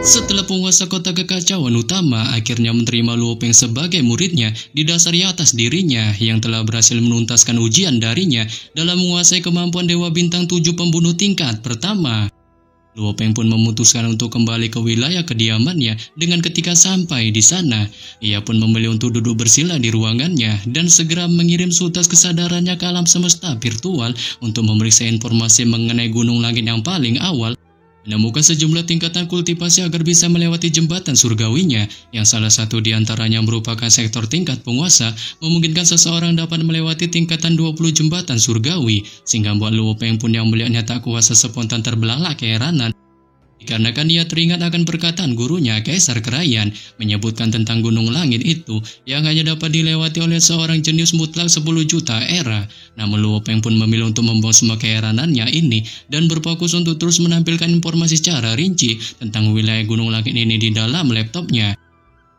Setelah penguasa kota kekacauan utama akhirnya menerima Luo Peng sebagai muridnya, didasari atas dirinya yang telah berhasil menuntaskan ujian darinya dalam menguasai kemampuan Dewa Bintang 7 pembunuh tingkat pertama. Luo Peng pun memutuskan untuk kembali ke wilayah kediamannya dengan ketika sampai di sana. Ia pun memilih untuk duduk bersila di ruangannya dan segera mengirim sutas kesadarannya ke alam semesta virtual untuk memeriksa informasi mengenai gunung langit yang paling awal, menemukan sejumlah tingkatan kultivasi agar bisa melewati jembatan surgawinya, yang salah satu diantaranya merupakan sektor tingkat penguasa, memungkinkan seseorang dapat melewati tingkatan 20 jembatan surgawi, sehingga buat Luo Peng pun yang melihatnya tak kuasa spontan terbelalak keheranan. Dikarenakan ia teringat akan perkataan gurunya Kaisar Krayan menyebutkan tentang gunung langit itu yang hanya dapat dilewati oleh seorang jenius mutlak 10 juta era. Namun Luo Peng pun memilih untuk membuang semua keheranannya ini dan berfokus untuk terus menampilkan informasi secara rinci tentang wilayah gunung langit ini di dalam laptopnya.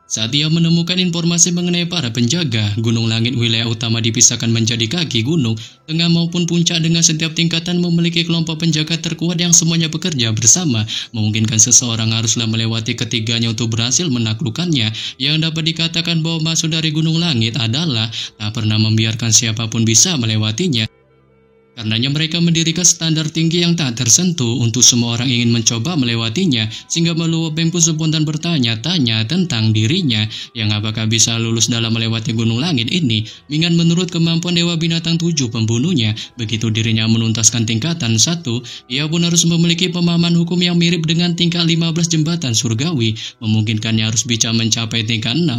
Saat ia menemukan informasi mengenai para penjaga, gunung langit wilayah utama dipisahkan menjadi kaki gunung, tengah maupun puncak dengan setiap tingkatan memiliki kelompok penjaga terkuat yang semuanya bekerja bersama, memungkinkan seseorang haruslah melewati ketiganya untuk berhasil menaklukkannya, yang dapat dikatakan bahwa maksud dari gunung langit adalah tak pernah membiarkan siapapun bisa melewatinya. Karenanya mereka mendirikan standar tinggi yang tak tersentuh untuk semua orang ingin mencoba melewatinya, sehingga Luo Peng pun spontan bertanya-tanya tentang dirinya, yang apakah bisa lulus dalam melewati gunung langit ini, mengingat menurut kemampuan Dewa Binatang 7 pembunuhnya, begitu dirinya menuntaskan tingkatan 1, ia pun harus memiliki pemahaman hukum yang mirip dengan tingkat 15 jembatan surgawi, memungkinkannya harus bisa mencapai tingkat 16,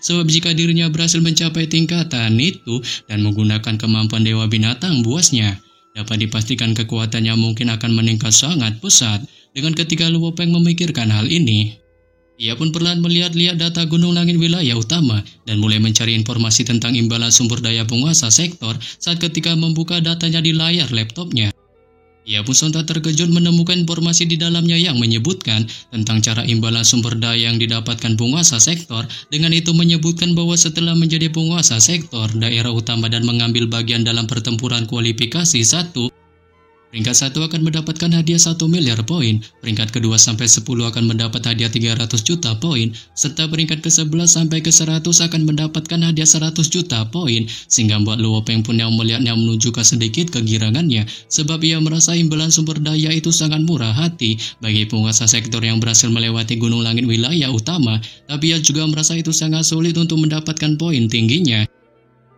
sebab jika dirinya berhasil mencapai tingkatan itu dan menggunakan kemampuan Dewa Binatang buasnya, dapat dipastikan kekuatannya mungkin akan meningkat sangat pesat. Dengan ketika Luo Peng memikirkan hal ini, ia pun perlahan melihat-lihat data gunung langit wilayah utama dan mulai mencari informasi tentang imbalan sumber daya penguasa sektor saat ketika membuka datanya di layar laptopnya. Ia pun sontak terkejut menemukan informasi di dalamnya yang menyebutkan tentang cara imbalan sumber daya yang didapatkan penguasa sektor. Dengan itu menyebutkan bahwa setelah menjadi penguasa sektor daerah utama dan mengambil bagian dalam pertempuran kualifikasi 1, peringkat 1 akan mendapatkan hadiah 1 miliar poin, peringkat kedua sampai 10 akan mendapat hadiah 300 juta poin, serta peringkat ke-11 sampai ke-100 akan mendapatkan hadiah 100 juta poin, sehingga buat Luo Peng pun yang melihatnya menunjukkan sedikit kegirangannya, sebab ia merasa imbalan sumber daya itu sangat murah hati bagi penguasa sektor yang berhasil melewati gunung langit wilayah utama, tapi ia juga merasa itu sangat sulit untuk mendapatkan poin tingginya.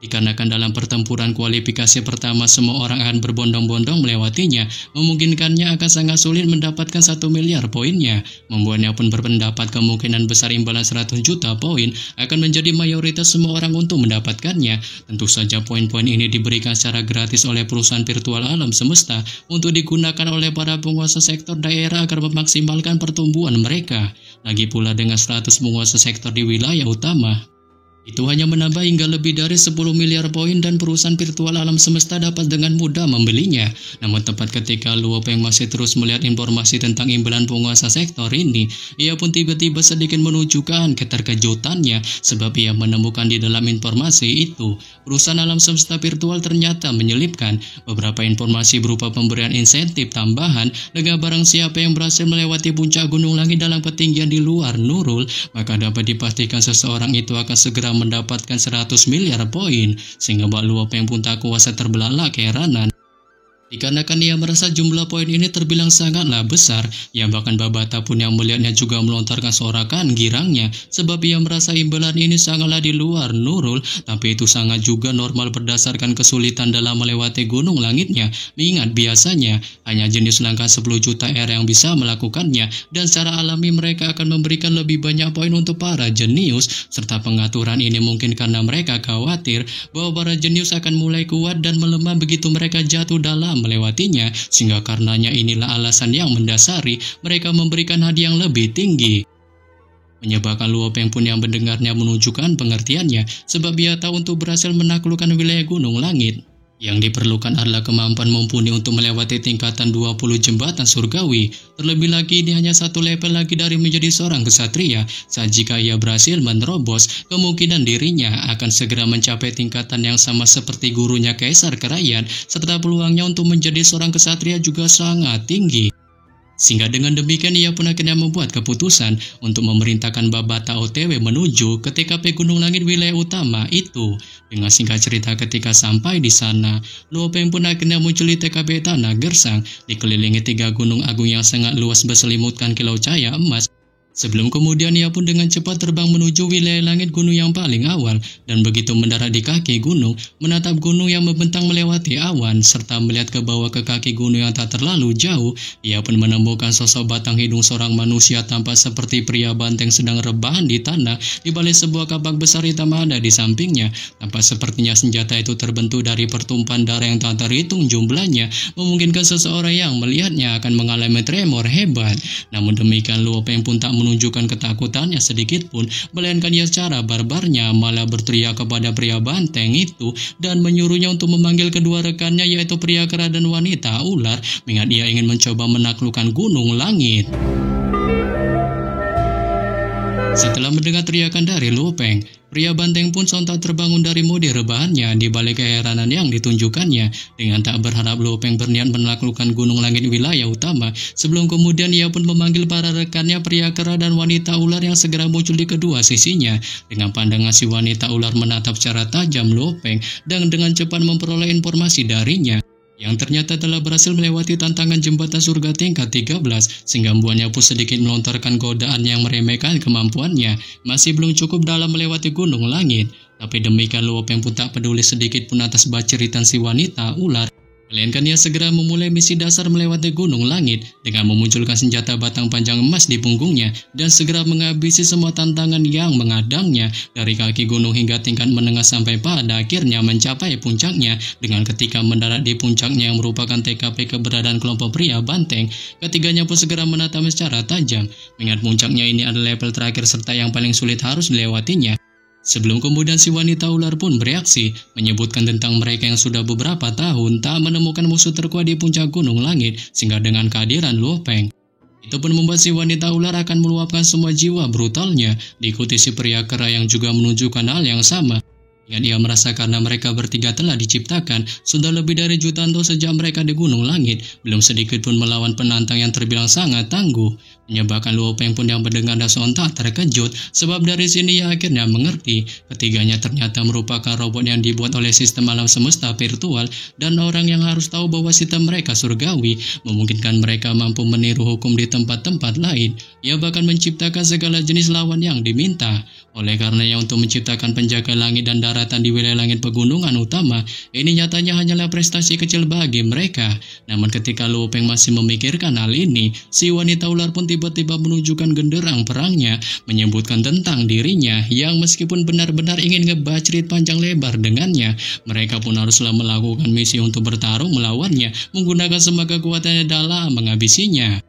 Dikarenakan dalam pertempuran kualifikasi pertama semua orang akan berbondong-bondong melewatinya, memungkinkannya akan sangat sulit mendapatkan 1 miliar poinnya. Membuatnya pun berpendapat kemungkinan besar imbalan 100 juta poin akan menjadi mayoritas semua orang untuk mendapatkannya. Tentu saja poin-poin ini diberikan secara gratis oleh perusahaan virtual alam semesta untuk digunakan oleh para penguasa sektor daerah agar memaksimalkan pertumbuhan mereka. Lagi pula dengan 100 penguasa sektor di wilayah utama, itu hanya menambah hingga lebih dari 10 miliar poin dan perusahaan virtual alam semesta dapat dengan mudah membelinya. Namun tepat ketika Luo Peng masih terus melihat informasi tentang imbalan penguasa sektor ini, ia pun tiba-tiba sedikit menunjukkan keterkejutannya sebab ia menemukan di dalam informasi itu, perusahaan alam semesta virtual ternyata menyelipkan beberapa informasi berupa pemberian insentif tambahan dengan barang siapa yang berhasil melewati puncak gunung langit dalam ketinggian di luar Nurul, maka dapat dipastikan seseorang itu akan segera mendapatkan 100 miliar poin, sehingga Luo Peng pun tak kuasa terbelalak keheranan. Dikarenakan ia merasa jumlah poin ini terbilang sangatlah besar, yang bahkan Babata pun yang melihatnya juga melontarkan sorakan girangnya, sebab ia merasa imbalan ini sangatlah di luar Nurul, tapi itu sangat juga normal berdasarkan kesulitan dalam melewati gunung langitnya, mengingat biasanya hanya jenis langkah 10 juta era yang bisa melakukannya, dan secara alami mereka akan memberikan lebih banyak poin untuk para jenius, serta pengaturan ini mungkin karena mereka khawatir bahwa para jenius akan mulai kuat dan melemah begitu mereka jatuh dalam melewatinya, sehingga karenanya inilah alasan yang mendasari mereka memberikan hadiah yang lebih tinggi. Menyebabkan Luo Peng pun yang mendengarnya menunjukkan pengertiannya, sebab ia tahu untuk berhasil menaklukkan wilayah gunung langit, yang diperlukan adalah kemampuan mumpuni untuk melewati tingkatan 20 jembatan surgawi. Terlebih lagi ini hanya satu level lagi dari menjadi seorang kesatria. Saat jika ia berhasil menerobos, kemungkinan dirinya akan segera mencapai tingkatan yang sama seperti gurunya Kaisar Krayan, serta peluangnya untuk menjadi seorang kesatria juga sangat tinggi. Sehingga dengan demikian ia pun akhirnya membuat keputusan untuk memerintahkan Babata OTW menuju ke TKP Gunung Langit wilayah utama itu. Dengan singkat cerita ketika sampai di sana, Luo Peng pun akhirnya muncul di TKP Tanah Gersang, dikelilingi 3 gunung agung yang sangat luas berselimutkan kilau cahaya emas. Sebelum kemudian ia pun dengan cepat terbang menuju wilayah langit gunung yang paling awal, dan begitu mendarat di kaki gunung, menatap gunung yang membentang melewati awan, serta melihat ke bawah ke kaki gunung yang tak terlalu jauh, ia pun menemukan sosok batang hidung seorang manusia tampak seperti pria banteng sedang rebahan di tanah, di balik sebuah kapak besar hitam ada di sampingnya. Tampak sepertinya senjata itu terbentuk dari pertumpahan darah yang tak terhitung jumlahnya, memungkinkan seseorang yang melihatnya akan mengalami tremor hebat. Namun demikian Luo Peng pun tak menunjukkan ketakutannya sedikit pun, melainkan ia secara barbarnya malah berteriak kepada pria banteng itu dan menyuruhnya untuk memanggil kedua rekannya yaitu pria kera dan wanita ular, mengingat ia ingin mencoba menaklukkan Gunung Langit. Setelah mendengar teriakan dari Luo Peng, pria banteng pun sontak terbangun dari mode rebahannya di balik keheranan yang ditunjukkannya. Dengan tak berharap Luo Peng berniat menaklukkan Gunung Langit wilayah utama, sebelum kemudian ia pun memanggil para rekannya pria kera dan wanita ular yang segera muncul di kedua sisinya. Dengan pandangan si wanita ular menatap secara tajam Luo Peng dan dengan cepat memperoleh informasi darinya, yang ternyata telah berhasil melewati tantangan jembatan surga tingkat 13, sehingga membuatnya pun sedikit melontarkan godaan yang meremehkan kemampuannya. Masih belum cukup dalam melewati Gunung Langit, tapi demikian Luo Peng pun tak peduli sedikit pun atas baceritan si wanita ular, melainkan ia segera memulai misi dasar melewati Gunung Langit dengan memunculkan senjata batang panjang emas di punggungnya dan segera menghabisi semua tantangan yang menghadangnya dari kaki gunung hingga tingkat menengah sampai pada akhirnya mencapai puncaknya. Dengan ketika mendarat di puncaknya yang merupakan TKP keberadaan kelompok pria banteng, ketiganya pun segera menatapnya secara tajam, mengingat puncaknya ini adalah level terakhir serta yang paling sulit harus dilewatinya. Sebelum kemudian si wanita ular pun bereaksi, menyebutkan tentang mereka yang sudah beberapa tahun tak menemukan musuh terkuat di puncak Gunung Langit, sehingga dengan kehadiran Luo Peng, itu pun membuat si wanita ular akan meluapkan semua jiwa brutalnya, diikuti si pria kera yang juga menunjukkan hal yang sama. Yang ia merasa karena mereka bertiga telah diciptakan sudah lebih dari jutaan tahun sejak mereka di Gunung Langit, belum sedikit pun melawan penantang yang terbilang sangat tangguh. Menyebabkan Luo Peng pun yang mendengar dan sontak terkejut, sebab dari sini ia akhirnya mengerti ketiganya ternyata merupakan robot yang dibuat oleh sistem alam semesta virtual, dan orang yang harus tahu bahwa sistem mereka surgawi memungkinkan mereka mampu meniru hukum di tempat-tempat lain. Ia bahkan menciptakan segala jenis lawan yang diminta. Oleh karenanya untuk menciptakan penjaga langit dan daratan di wilayah langit pegunungan utama, ini nyatanya hanyalah prestasi kecil bagi mereka. Namun ketika Luo Peng masih memikirkan hal ini, si wanita ular pun tiba-tiba menunjukkan genderang perangnya, menyebutkan tentang dirinya yang meskipun benar-benar ingin ngebacrit panjang lebar dengannya, mereka pun haruslah melakukan misi untuk bertarung melawannya, menggunakan semua kekuatannya dalam menghabisinya.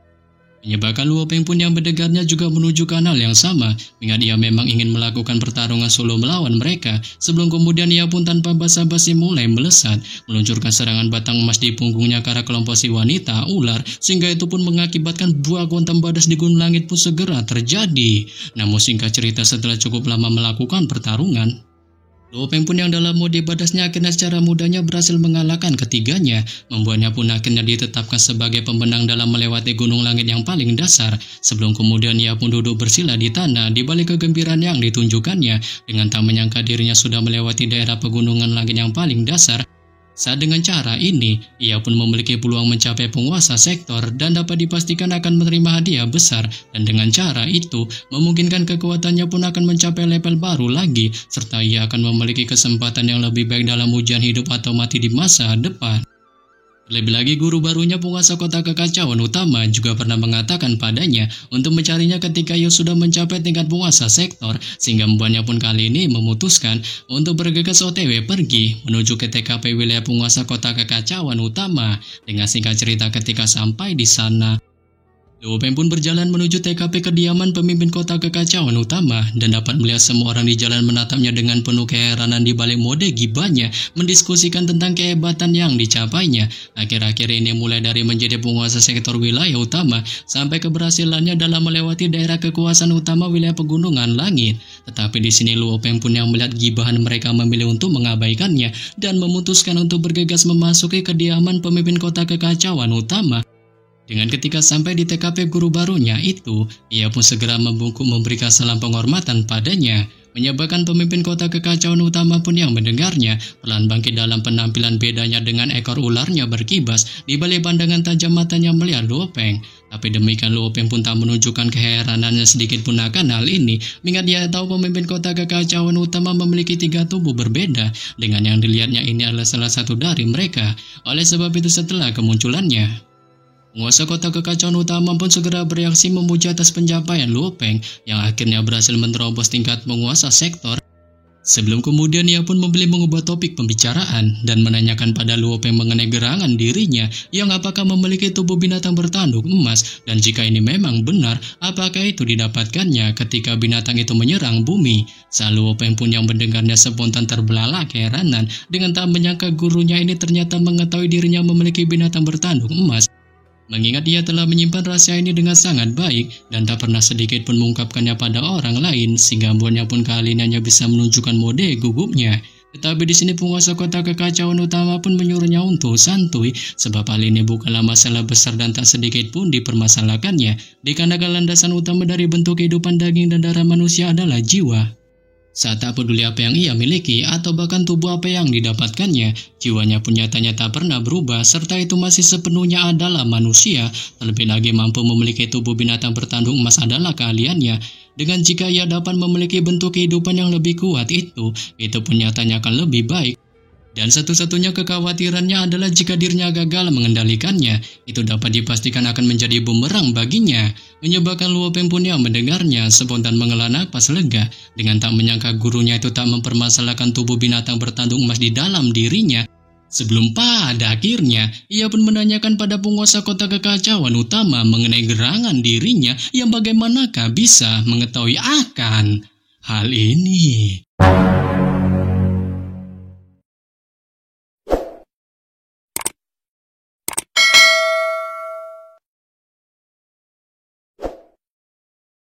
Menyebabkan Luo Peng pun yang mendengarnya juga menunjukkan hal yang sama, mengingat ia memang ingin melakukan pertarungan solo melawan mereka. Sebelum kemudian ia pun tanpa basa-basi mulai melesat, meluncurkan serangan batang emas di punggungnya ke arah kelompok si wanita ular, sehingga itu pun mengakibatkan buah kuantum badas di Gunung Langit pun segera terjadi. Namun singkat cerita setelah cukup lama melakukan pertarungan, Luo Peng pun yang dalam mode badasnya akhirnya secara mudahnya berhasil mengalahkan ketiganya, membuatnya pun akhirnya ditetapkan sebagai pemenang dalam melewati Gunung Langit yang paling dasar. Sebelum kemudian ia pun duduk bersila di tanah di balik kegembiraan yang ditunjukkannya, dengan tak menyangka dirinya sudah melewati daerah pegunungan langit yang paling dasar. Saat dengan cara ini, ia pun memiliki peluang mencapai penguasa sektor dan dapat dipastikan akan menerima hadiah besar, dan dengan cara itu, memungkinkan kekuatannya pun akan mencapai level baru lagi, serta ia akan memiliki kesempatan yang lebih baik dalam ujian hidup atau mati di masa depan. Lebih lagi guru barunya penguasa kota kekacauan utama juga pernah mengatakan padanya untuk mencarinya ketika ia sudah mencapai tingkat penguasa sektor, sehingga membuatnya pun kali ini memutuskan untuk bergegas OTW pergi menuju ke TKP wilayah penguasa kota kekacauan utama. Dengan singkat cerita ketika sampai di sana, Luo Peng pun berjalan menuju TKP kediaman pemimpin kota kekacauan utama dan dapat melihat semua orang di jalan menatapnya dengan penuh keheranan di balik mode gibahnya, mendiskusikan tentang kehebatan yang dicapainya. Akhir-akhir ini mulai dari menjadi penguasa sektor wilayah utama sampai keberhasilannya dalam melewati daerah kekuasaan utama wilayah pegunungan langit. Tetapi di sini Luo Peng pun yang melihat gibahan mereka memilih untuk mengabaikannya dan memutuskan untuk bergegas memasuki kediaman pemimpin kota kekacauan utama. Dengan ketika sampai di TKP guru barunya itu, ia pun segera membungkuk memberikan salam penghormatan padanya, menyebabkan pemimpin kota kekacauan utama pun yang mendengarnya pelan bangkit dalam penampilan bedanya dengan ekor ularnya berkibas di balik pandangan tajam matanya melihat Luo Peng. Tapi demikian Luo Peng pun tak menunjukkan keheranannya sedikit pun akan hal ini, mengingat dia tahu pemimpin kota kekacauan utama memiliki 3 tubuh berbeda, dengan yang dilihatnya ini adalah salah satu dari mereka. Oleh sebab itu setelah kemunculannya, penguasa kota kekacauan utama pun segera bereaksi memuji atas pencapaian Luo Peng yang akhirnya berhasil menerobos tingkat penguasa sektor. Sebelum kemudian ia pun memilih mengubah topik pembicaraan dan menanyakan pada Luo Peng mengenai gerangan dirinya yang apakah memiliki tubuh binatang bertanduk emas, dan jika ini memang benar, apakah itu didapatkannya ketika binatang itu menyerang bumi. Saat Luo Peng pun yang mendengarnya spontan terbelalak keheranan dengan tak menyangka gurunya ini ternyata mengetahui dirinya memiliki binatang bertanduk emas. Mengingat dia telah menyimpan rahasia ini dengan sangat baik dan tak pernah sedikit pun mengungkapkannya pada orang lain, sehingga buatnya pun kali ini hanya bisa menunjukkan mode gugupnya. Tetapi di sini penguasa kota kekacauan utama pun menyuruhnya untuk santuy, sebab hal ini bukanlah masalah besar dan tak sedikit pun dipermasalahkannya, dikarenakan landasan utama dari bentuk kehidupan daging dan darah manusia adalah jiwa. Saat tak peduli apa yang ia miliki atau bahkan tubuh apa yang didapatkannya, jiwanya pun nyatanya tak pernah berubah, serta itu masih sepenuhnya adalah manusia. Terlebih lagi mampu memiliki tubuh binatang bertanduk emas adalah keahliannya. Dengan jika ia dapat memiliki bentuk kehidupan yang lebih kuat itu pun nyatanya akan lebih baik. Dan satu-satunya kekhawatirannya adalah jika dirinya gagal mengendalikannya, itu dapat dipastikan akan menjadi bumerang baginya. Menyebabkan Luo Peng pun yang mendengarnya spontan menghela napas lega, dengan tak menyangka gurunya itu tak mempermasalahkan tubuh binatang bertanduk emas di dalam dirinya. Sebelum pada akhirnya, ia pun menanyakan pada penguasa kota kekacauan utama mengenai gerangan dirinya yang bagaimanakah bisa mengetahui akan hal ini.